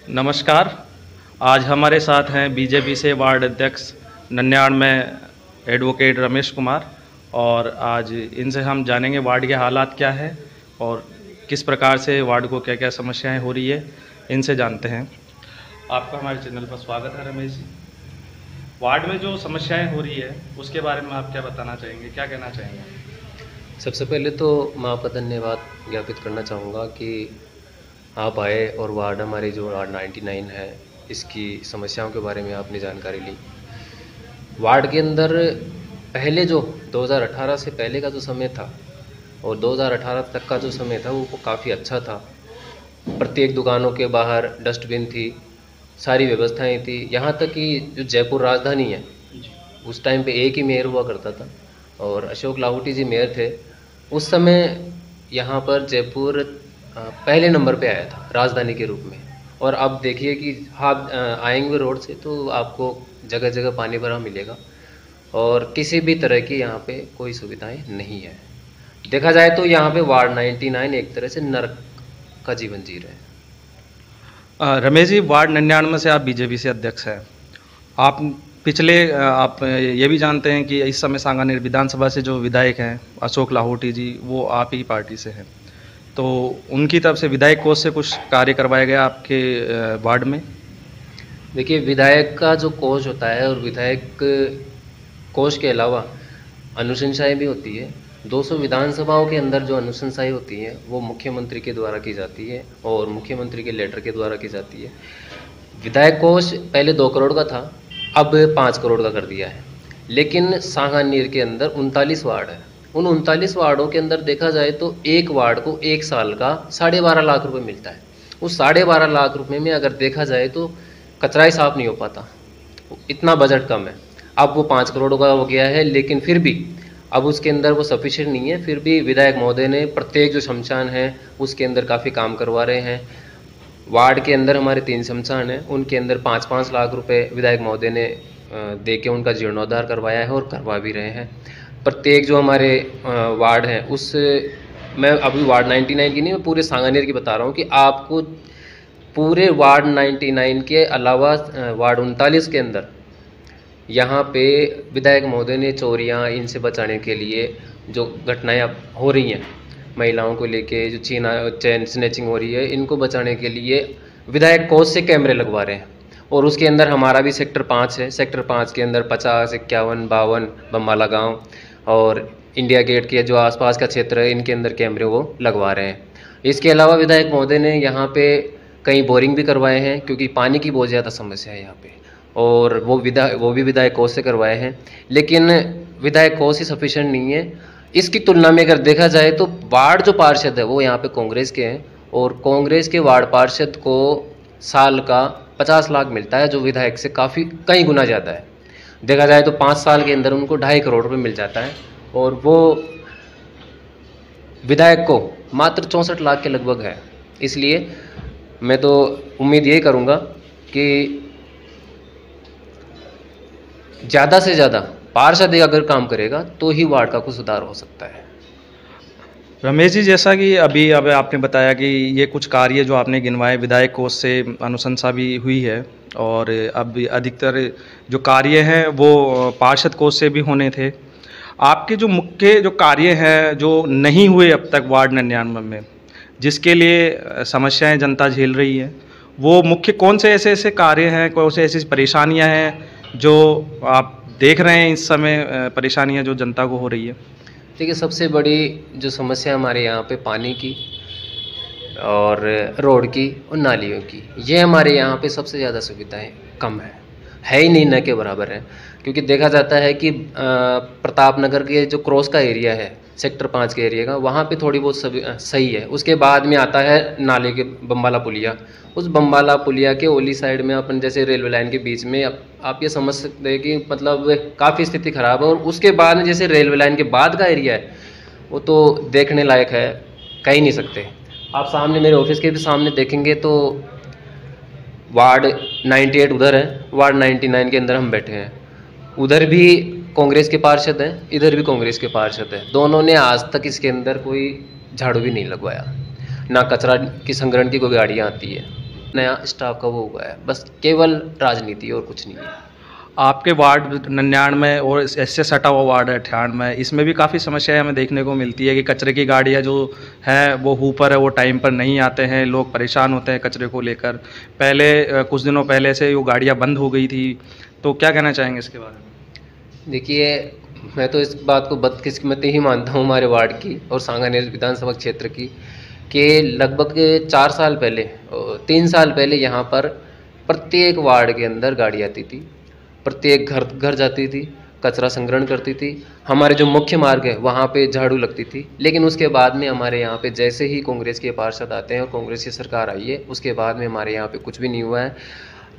नमस्कार। आज हमारे साथ हैं बीजेपी से वार्ड अध्यक्ष नन्याड़ में एडवोकेट रमेश कुमार, और आज इनसे हम जानेंगे वार्ड के हालात क्या है और किस प्रकार से वार्ड को क्या क्या समस्याएं हो रही है, इनसे जानते हैं। आपका हमारे चैनल पर स्वागत है रमेश जी। वार्ड में जो समस्याएं हो रही है उसके बारे में आप क्या बताना चाहेंगे, क्या कहना चाहेंगे? सबसे पहले तो मैं आपका धन्यवाद ज्ञापित करना चाहूँगा कि आप आए और वार्ड हमारे जो वार्ड 99 है इसकी समस्याओं के बारे में आपने जानकारी ली। वार्ड के अंदर पहले जो 2018 से पहले का जो समय था और 2018 तक का जो समय था वो काफ़ी अच्छा था। प्रत्येक दुकानों के बाहर डस्टबिन थी, सारी व्यवस्थाएं थी। यहाँ तक कि जो जयपुर राजधानी है उस टाइम पे एक ही मेयर हुआ करता था और अशोक लाहौटी जी मेयर थे। उस समय यहाँ पर जयपुर पहले नंबर पे आया था राजधानी के रूप में। और अब देखिए कि आप आएंगे रोड से तो आपको जगह जगह पानी भरा मिलेगा और किसी भी तरह की यहाँ पे कोई सुविधाएं नहीं है। देखा जाए तो यहाँ पे वार्ड 99 एक तरह से नरक का जीवन जी रहे हैं। रमेश जी, वार्ड 99 से आप बीजेपी से अध्यक्ष हैं। आप आप ये भी जानते हैं कि इस समय सांगानेर विधानसभा से जो विधायक हैं अशोक लाहौटी जी, वो आप ही पार्टी से हैं, तो उनकी तरफ से विधायक कोष से कुछ कार्य करवाया गया आपके वार्ड में? देखिए, विधायक का जो कोष होता है और विधायक कोष के अलावा अनुशंसाएं भी होती है। 200 विधानसभाओं के अंदर जो अनुशंसाएं होती हैं वो मुख्यमंत्री के द्वारा की जाती है और मुख्यमंत्री के लेटर के द्वारा की जाती है। विधायक कोष पहले 2 करोड़ का था, अब 5 करोड़ का कर दिया है। लेकिन सांगानेर के अंदर 39 वार्ड है। उन 39 वार्डों के अंदर देखा जाए तो एक वार्ड को 1 साल का 12.5 लाख रुपए मिलता है। उस 12.5 लाख रुपए में अगर देखा जाए तो कचरा ही साफ नहीं हो पाता, इतना बजट कम है। अब वो 5 करोड़ का हो गया है, लेकिन फिर भी अब उसके अंदर वो सफिशिएंट नहीं है। फिर भी विधायक महोदय ने प्रत्येक जो शमशान है उसके अंदर काफ़ी काम करवा रहे हैं। वार्ड के अंदर हमारे 3 शमशान हैं, उनके अंदर 5-5 लाख रुपए विधायक महोदय ने दे के उनका जीर्णोद्धार करवाया है और करवा भी रहे हैं। प्रत्येक जो हमारे वार्ड हैं उस मैं अभी वार्ड 99 की नहीं, मैं पूरे सांगानेर की बता रहा हूँ कि आपको पूरे वार्ड 99 के अलावा वार्ड 39 के अंदर यहाँ पे विधायक महोदय ने चोरियाँ इनसे बचाने के लिए जो घटनाएं अब हो रही हैं, महिलाओं को लेके जो चेन स्नैचिंग हो रही है, इनको बचाने के लिए विधायक कोष से कैमरे लगवा रहे हैं। और उसके अंदर हमारा भी सेक्टर 5 है। सेक्टर 5 के अंदर 50, 51, 52 बम्बाला गाँव और इंडिया गेट के जो आसपास का क्षेत्र है, इनके अंदर कैमरे वो लगवा रहे हैं। इसके अलावा विधायक महोदय ने यहाँ पे कई बोरिंग भी करवाए हैं, क्योंकि पानी की बहुत ज़्यादा समस्या है यहाँ पे, और वो भी विधायक कोष से करवाए हैं। लेकिन विधायक कोष ही सफिशिएंट नहीं है। इसकी तुलना में अगर देखा जाए तो वार्ड जो पार्षद है वो यहाँ पे कांग्रेस के हैं, और कांग्रेस के वार्ड पार्षद को साल का 50 लाख मिलता है, जो विधायक से कई गुना ज़्यादा है। देखा जाए तो 5 साल के अंदर उनको 2.5 करोड़ रुपये मिल जाता है, और वो विधायक को मात्र 64 लाख के लगभग है। इसलिए मैं तो उम्मीद यही करूँगा कि ज़्यादा से ज़्यादा पार्षद अगर काम करेगा तो ही वार्ड का कुछ सुधार हो सकता है। रमेश जी, जैसा कि अभी आपने बताया कि ये कुछ कार्य जो आपने गिनवाए विधायक कोष से अनुशंसा भी हुई है, और अब अधिकतर जो कार्य हैं वो पार्षद कोष से भी होने थे। आपके जो मुख्य जो कार्य हैं जो नहीं हुए अब तक वार्ड 99 में, जिसके लिए समस्याएं जनता झेल रही है, वो मुख्य कौन से ऐसे कार्य हैं, कौन से ऐसी परेशानियां हैं जो आप देख रहे हैं इस समय, परेशानियां जो जनता को हो रही है? देखिए, सबसे बड़ी जो समस्या हमारे यहाँ पे पानी की और रोड की और नालियों की, ये हमारे यहाँ पे सबसे ज़्यादा सुविधाएं कम है ही नहीं, न के बराबर है। क्योंकि देखा जाता है कि प्रताप नगर के जो क्रॉस का एरिया है सेक्टर 5 के एरिया का, वहाँ पे थोड़ी बहुत सही है। उसके बाद में आता है नाले के बम्बाला पुलिया। उस बम्बाला पुलिया के ओली साइड में अपन जैसे रेलवे लाइन के बीच में आप ये समझ सकते हैं कि मतलब काफ़ी स्थिति ख़राब है। और उसके बाद में जैसे रेलवे लाइन के बाद का एरिया है वो तो देखने लायक है, कह ही नहीं सकते। आप सामने मेरे ऑफिस के भी सामने देखेंगे तो वार्ड 98 उधर है, वार्ड 99 के अंदर हम बैठे हैं। उधर भी कांग्रेस के पार्षद हैं, इधर भी कांग्रेस के पार्षद हैं। दोनों ने आज तक इसके अंदर कोई झाड़ू भी नहीं लगवाया, ना कचरा की संग्रहण की कोई गाड़ियाँ आती है। नया स्टाफ का वो हुआ है, बस केवल राजनीति और कुछ नहीं है। आपके वार्ड 99 और इससे सटा हुआ वार्ड है 98, इसमें भी काफ़ी समस्याएं हमें देखने को मिलती है कि कचरे की गाड़ियां जो हैं वो ऊपर है, वो टाइम पर नहीं आते हैं, लोग परेशान होते हैं कचरे को लेकर। पहले कुछ दिनों पहले से वो गाड़ियां बंद हो गई थी, तो क्या कहना चाहेंगे इसके बारे में? देखिए, मैं तो इस बात को बदकिस्मती ही मानता हूँ हमारे वार्ड की और सांगानेर विधानसभा क्षेत्र की, कि लगभग 4 साल पहले 3 साल पहले यहाँ पर प्रत्येक वार्ड के अंदर गाड़ी आती थी, प्रत्येक घर घर जाती थी, कचरा संग्रहण करती थी। हमारे जो मुख्य मार्ग है वहाँ पे झाड़ू लगती थी। लेकिन उसके बाद में हमारे यहाँ पे जैसे ही कांग्रेस के पार्षद आते हैं और कांग्रेस की सरकार आई है, उसके बाद में हमारे यहाँ पे कुछ भी नहीं हुआ है।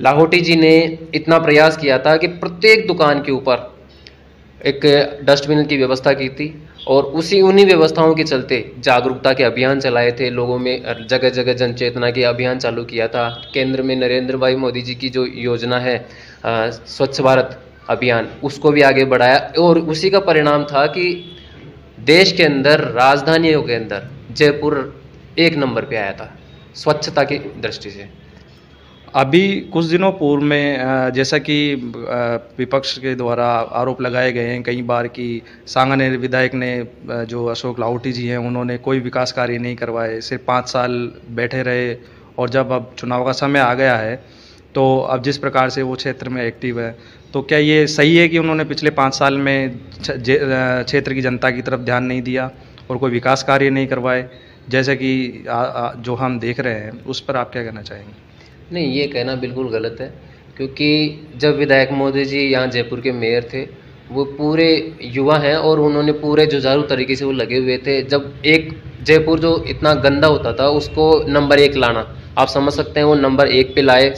लाहौटी जी ने इतना प्रयास किया था कि प्रत्येक दुकान के ऊपर एक डस्टबिन की व्यवस्था की थी और उन्हीं व्यवस्थाओं के चलते जागरूकता के अभियान चलाए थे, लोगों में जगह जगह जन चेतना के अभियान चालू किया था। केंद्र में नरेंद्र भाई मोदी जी की जो योजना है स्वच्छ भारत अभियान, उसको भी आगे बढ़ाया और उसी का परिणाम था कि देश के अंदर, राजधानियों के अंदर जयपुर 1 नंबर पे आया था स्वच्छता की दृष्टि से। अभी कुछ दिनों पूर्व में जैसा कि विपक्ष के द्वारा आरोप लगाए गए हैं कई बार कि सांगानेर विधायक ने जो अशोक लाहोटी जी हैं उन्होंने कोई विकास कार्य नहीं करवाए, सिर्फ 5 साल बैठे रहे, और जब अब चुनाव का समय आ गया है तो अब जिस प्रकार से वो क्षेत्र में एक्टिव है, तो क्या ये सही है कि उन्होंने पिछले 5 साल में क्षेत्र की जनता की तरफ ध्यान नहीं दिया और कोई विकास कार्य नहीं करवाए, जैसे कि जो हम देख रहे हैं, उस पर आप क्या कहना चाहेंगे? नहीं, ये कहना बिल्कुल गलत है, क्योंकि जब विधायक मोदी जी यहाँ जयपुर के मेयर थे, वो पूरे युवा हैं और उन्होंने पूरे जुझारू तरीके से वो लगे हुए थे। जब एक जयपुर जो इतना गंदा होता था उसको नंबर 1 लाना, आप समझ सकते हैं, वो नंबर 1 पे लाए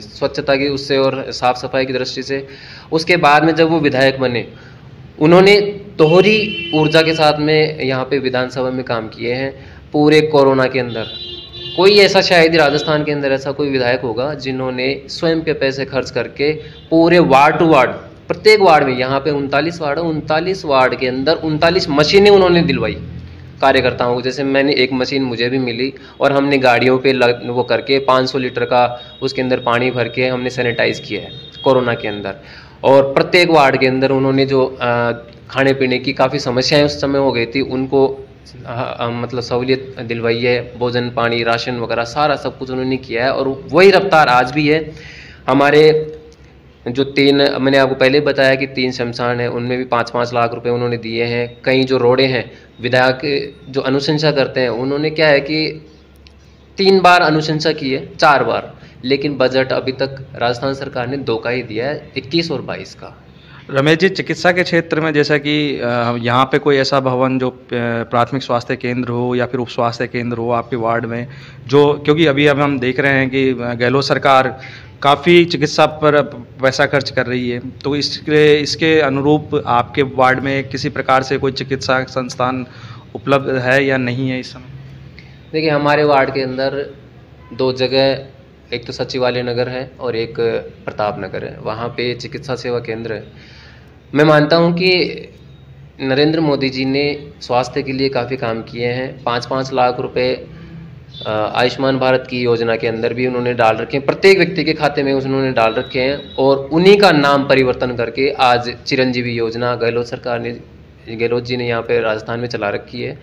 स्वच्छता की उससे और साफ सफाई की दृष्टि से। उसके बाद में जब वो विधायक बने, उन्होंने दोहरी ऊर्जा के साथ में यहाँ पे विधानसभा में काम किए हैं। पूरे कोरोना के अंदर कोई ऐसा, शायद ही राजस्थान के अंदर ऐसा कोई विधायक होगा जिन्होंने स्वयं के पैसे खर्च करके पूरे वार्ड टू वार्ड, प्रत्येक वार्ड में, यहाँ पे 39 वार्ड है, 39 वार्ड के अंदर 39 मशीनें उन्होंने दिलवाई कार्यकर्ताओं को। जैसे मैंने एक मशीन मुझे भी मिली और हमने गाड़ियों पे वो करके 500 लीटर का उसके अंदर पानी भर के हमने सैनिटाइज किया है कोरोना के अंदर। और प्रत्येक वार्ड के अंदर उन्होंने जो खाने पीने की काफ़ी समस्याएं उस समय हो गई थी, उनको मतलब सहूलियत दिलवाई है, भोजन पानी राशन वगैरह सारा सब कुछ उन्होंने किया है। और वही रफ्तार आज भी है। हमारे जो 3, मैंने आपको पहले बताया कि 3 शमशान है, उनमें भी 5-5 लाख रुपए उन्होंने दिए हैं। कई जो रोडें हैं, विधायक जो अनुशंसा करते हैं, उन्होंने क्या है कि 3 बार अनुशंसा की है, 4 बार, लेकिन बजट अभी तक राजस्थान सरकार ने 2 का ही दिया है, 21 और 22 का। रमेश जी, चिकित्सा के क्षेत्र में जैसा कि यहाँ पे कोई ऐसा भवन जो प्राथमिक स्वास्थ्य केंद्र हो या फिर उप स्वास्थ्य केंद्र हो आपके वार्ड में, जो, क्योंकि अभी अब हम देख रहे हैं कि गहलोत सरकार काफ़ी चिकित्सा पर पैसा खर्च कर रही है, तो इसके अनुरूप आपके वार्ड में किसी प्रकार से कोई चिकित्सा संस्थान उपलब्ध है या नहीं है इस समय? देखिए, हमारे वार्ड के अंदर 2 जगह, एक तो सचिवालय नगर है और एक प्रताप नगर है, वहाँ पे चिकित्सा सेवा केंद्र है। मैं मानता हूँ कि नरेंद्र मोदी जी ने स्वास्थ्य के लिए काफ़ी काम किए हैं। 5-5 लाख रुपए आयुष्मान भारत की योजना के अंदर भी उन्होंने डाल रखे हैं, प्रत्येक व्यक्ति के खाते में उन्होंने डाल रखे हैं। और उन्हीं का नाम परिवर्तन करके आज चिरंजीवी योजना गहलोत जी ने यहाँ पे राजस्थान में चला रखी है।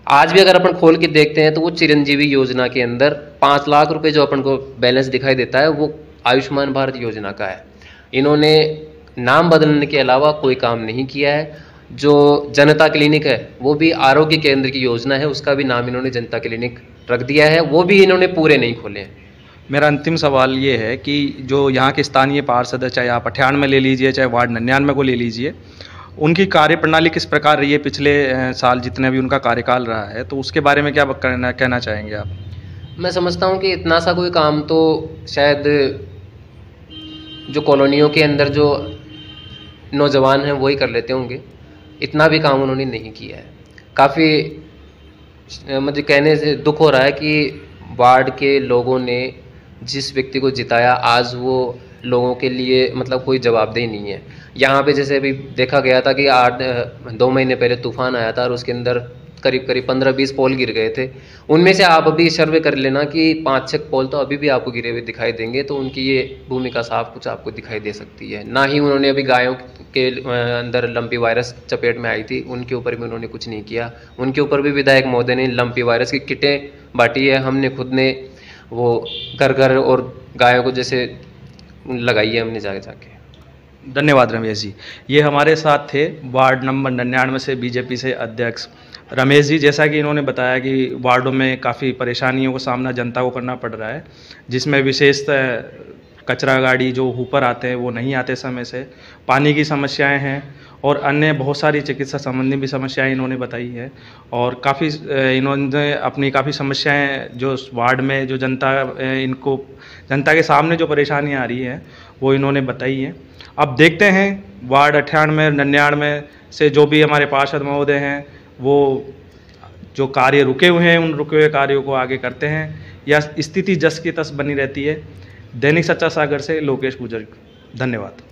आज भी अगर अपन खोल के देखते हैं तो वो चिरंजीवी योजना के अंदर 5 लाख रुपए जो अपन को बैलेंस दिखाई देता है, वो आयुष्मान भारत योजना का है। इन्होंने नाम बदलने के अलावा कोई काम नहीं किया है। जो जनता क्लिनिक है, वो भी आरोग्य केंद्र की योजना है, उसका भी नाम इन्होंने जनता क्लिनिक रख दिया है, वो भी इन्होंने पूरे नहीं खोले हैं। मेरा अंतिम सवाल ये है कि जो यहाँ के स्थानीय पार्षद है, चाहे आप 98 में ले लीजिए, चाहे वार्ड 99 को ले लीजिए, उनकी कार्यप्रणाली किस प्रकार रही है पिछले साल जितने भी उनका कार्यकाल रहा है, तो उसके बारे में क्या कहना चाहेंगे आप? मैं समझता हूँ कि इतना सा कोई काम तो शायद जो कॉलोनियों के अंदर जो नौजवान हैं वही कर लेते होंगे, इतना भी काम उन्होंने नहीं किया है। काफ़ी मुझे कहने से दुख हो रहा है कि वार्ड के लोगों ने जिस व्यक्ति को जिताया, आज वो लोगों के लिए मतलब कोई जवाबदेही नहीं है। यहाँ पे जैसे अभी देखा गया था कि 2 महीने पहले तूफान आया था और उसके अंदर करीब करीब 15-20 पोल गिर गए थे। उनमें से आप अभी सर्वे कर लेना कि 5-6 पोल तो अभी भी आपको गिरे हुए दिखाई देंगे, तो उनकी ये भूमिका साफ कुछ आपको दिखाई दे सकती है। ना ही उन्होंने अभी गायों के अंदर लंपी वायरस चपेट में आई थी, उनके ऊपर भी उन्होंने कुछ नहीं किया। उनके ऊपर भी विधायक महोदय ने लंपी वायरस की किटें बांटी है, हमने खुद ने वो घर घर और गायों को जैसे लगाई है हमने जाके। धन्यवाद रमेश जी। ये हमारे साथ थे वार्ड नंबर 99 से बीजेपी से अध्यक्ष रमेश जी। जैसा कि इन्होंने बताया कि वार्डों में काफ़ी परेशानियों का सामना जनता को करना पड़ रहा है, जिसमें विशेषतः कचरा गाड़ी जो ऊपर आते हैं वो नहीं आते समय से, पानी की समस्याएं हैं और अन्य बहुत सारी चिकित्सा संबंधी भी समस्याएं इन्होंने बताई है। और काफ़ी इन्होंने अपनी काफ़ी समस्याएं जो वार्ड में जो जनता के सामने जो परेशानियां आ रही हैं वो इन्होंने बताई हैं। अब देखते हैं वार्ड 98 99 से जो भी हमारे पार्षद महोदय हैं वो जो कार्य रुके हुए हैं उन रुके हुए कार्यों को आगे करते हैं या स्थिति जस की तस बनी रहती है। दैनिक सच्चा सागर से लोकेश गुजर, धन्यवाद।